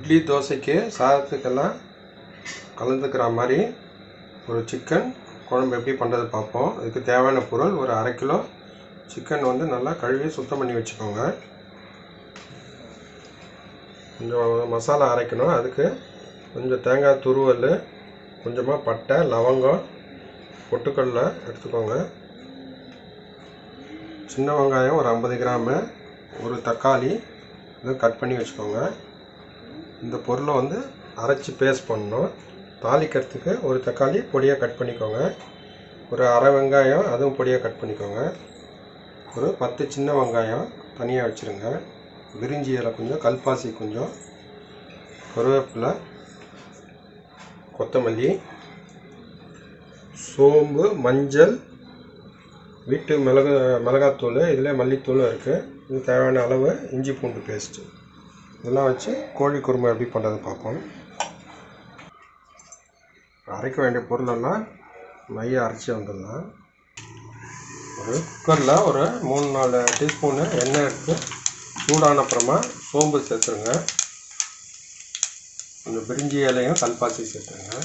இட்லி தோசைக்கு சாதத்துக்கெல்லாம் கலந்துக்கிற மாதிரி ஒரு சிக்கன் குழம்பு எப்படி பண்ணுறது பார்ப்போம். இதுக்கு தேவையான பொருள் ஒரு 1/2 கிலோ சிக்கன் நல்லா கழுவி சுத்தம் பண்ணி வச்சுக்கோங்க. கொஞ்சம் மசாலா அரைக்கணும். அதுக்கு கொஞ்சம் தேங்காய் துருவல், கொஞ்சமாக பட்டை, லவங்கம், பொட்டுக்கடலை எடுத்துக்கோங்க. சின்ன வெங்காயம் ஒரு 50 கிராமு, ஒரு தக்காளி இது கட் பண்ணி வச்சுக்கோங்க. இந்த பொருளை அரைச்சி பேஸ்ட் பண்ணணும். தாளிக்கிறதுக்கு ஒரு தக்காளி பொடியாக கட் பண்ணிக்கோங்க. ஒரு அரை வெங்காயம் அதுவும் பொடியாக கட் பண்ணிக்கோங்க. ஒரு 10 சின்ன வெங்காயம் தனியாக வச்சுருங்க. பிரிஞ்சி இலை கொஞ்சம், கல்பாசி கொஞ்சம், கருவேப்பிலை, கொத்தமல்லி, சோம்பு, மஞ்சள், வீட்டு மிளகாத்தூள், இதில் மல்லித்தூளும் இருக்குது. இது தேவையான அளவு இஞ்சி பூண்டு பேஸ்ட்டு இதெல்லாம் வச்சு கோழி குருமா எப்படி பண்ணுறது பார்ப்போம். அரைக்க வேண்டிய பொருளெல்லாம் மைய அரைச்சி வந்துடலாம். ஒரு குக்கரில் ஒரு 3-4 டீஸ்பூனு எண்ணெய் எடுத்து சூடான அப்புறமா சோம்பு சேர்த்துருங்க. கொஞ்சம் பிரிஞ்சி இலையும் கல்பாசி சேர்த்துருங்க.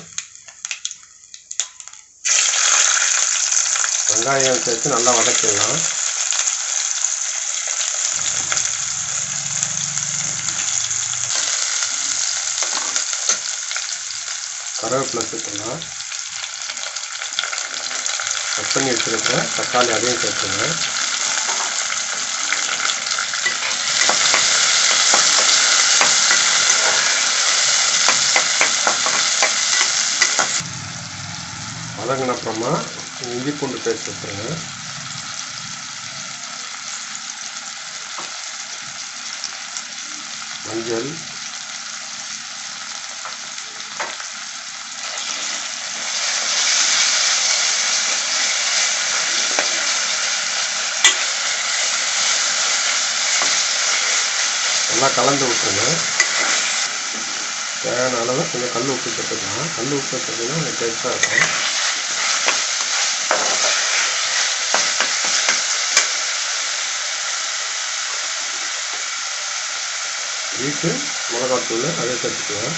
வெங்காயம் சேர்த்து நல்லா வதக்கிடலாம். கருவேப்பிலை சேர்த்துக்கலாம். கட் பண்ணி வச்சுருக்க தக்காளி அதையும் சேர்த்துங்க. வதங்கின அப்புறமா இஞ்சி பூண்டு பேஸ்ட் வச்சுருங்க. மஞ்சள், நல்லா கலந்து விட்டுருங்க. தேவையான அளவு கொஞ்சம் கல் உப்பு சேர்த்துக்கலாம். கல் உப்பு சேர்த்திங்கன்னா கொஞ்சம் டேஸ்ட்டாக இருக்கும். வீட்டு மிளகாத்தூள் அதை சேர்த்துக்கலாம்.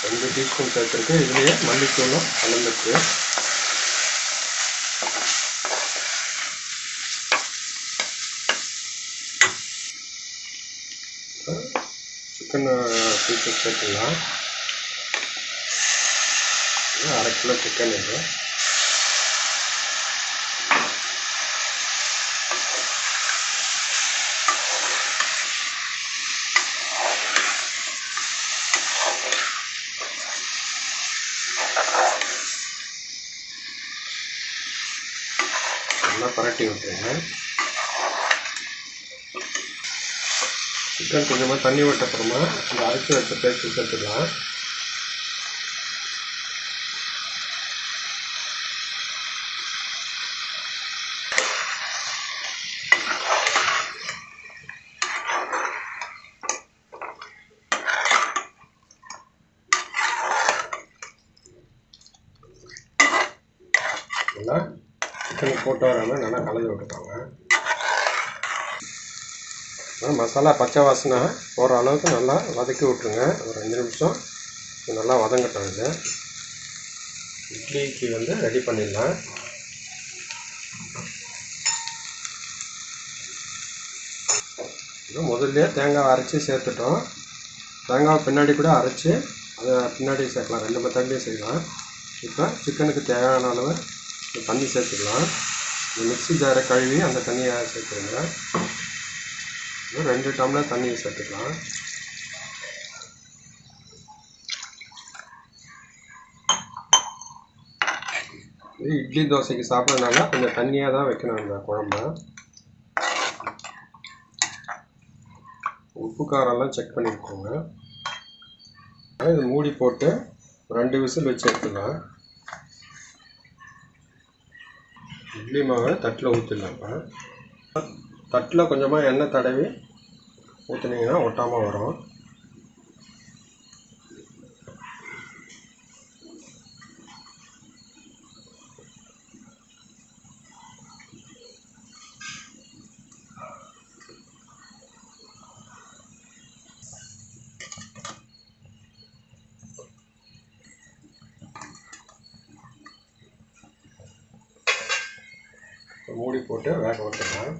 2 டீஸ்பூன் சேர்த்துருக்கு. இதுலேயே மல்லித்தூளும் கலந்துருக்கு. சிக்கன் பீசஸ் சேர்த்துக்கலாம். 1/2 கிலோ சிக்கன் இது. நல்லா பரட்டி விட்டுருங்க. சிக்கன் கொஞ்சமாக தண்ணி விட்ட அப்புறமா இந்த அரைச்சி வச்ச பேஸ்ட்டு சேர்த்துக்கலாம். நல்லா சிக்கன் போட்டு வராமல் நல்லா கலந்து விட்டுப்பாங்க. மசாலா பச்சை வாசனை போகிற அளவுக்கு நல்லா வதக்கி விட்ருங்க. ஒரு 5 நிமிஷம் நல்லா வதங்கட்டும். இது இட்லிக்கு ரெடி பண்ணிடலாம். முதல்ல தேங்காய் அரைச்சி சேர்த்துட்டோம். தேங்காய் பின்னாடி கூட அரைச்சி அதை பின்னாடி சேர்க்கலாம். 2 மெத்தட்லேயும் செய்யலாம். இப்போ சிக்கனுக்கு தேவையான அளவு தண்ணி சேர்த்துக்கலாம். மிக்ஸி ஜாரை கழுவி அந்த தண்ணியை சேர்த்துருங்க. 2 டம்ளர் தண்ணி சேர்த்துக்கலாம். இட்லி தோசைக்கு சாப்பிட்றதுனால கொஞ்சம் தண்ணியாக தான் வைக்கணும் இந்த குழம்பு. உப்பு காரெல்லாம் செக் பண்ணிக்கோங்க. இது மூடி போட்டு 2 விசில் வச்சு எடுத்துக்கலாம். இட்லி மாவை தட்டில் ஊற்றிடலாம். தட்டில் கொஞ்சமாக எண்ணெய் தடவி ஊற்றுனீங்கன்னா ஒட்டாமல் வரும். மூடி போட்டு வேக விட்டுடலாம்.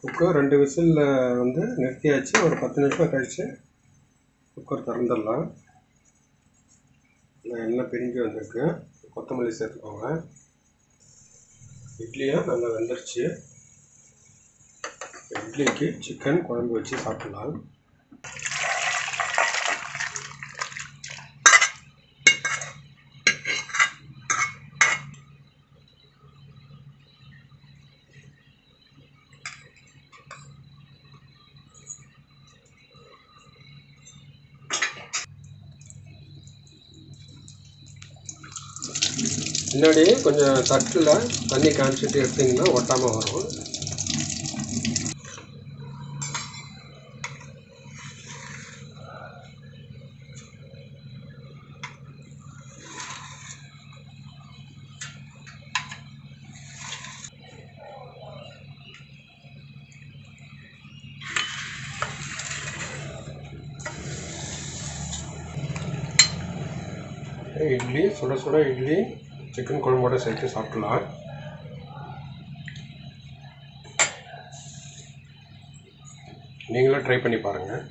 குக்கர் 2 விசிலில் வந்து நிறுத்தியாச்சு. ஒரு 10 நிமிஷம் கழித்து குக்கர் திறந்துடலாம். எண்ணெய் பிரிஞ்சு வந்திருக்கு. கொத்தமல்லி சேர்த்துக்கோங்க. இட்லியும் நல்லா வெந்துருச்சு. இட்லிக்கு சிக்கன் குழம்பு வச்சு சாப்பிடலாம். முன்னாடி கொஞ்சம் தட்டில் தண்ணி காமிச்சிட்டு எடுத்திங்கன்னா ஒட்டாமல் வரும். இட்லி சுட சுட இட்லி சிக்கன் குழம்போடு சேர்த்து சாப்பிடலாம். நீங்களும் ட்ரை பண்ணி பாருங்கள்.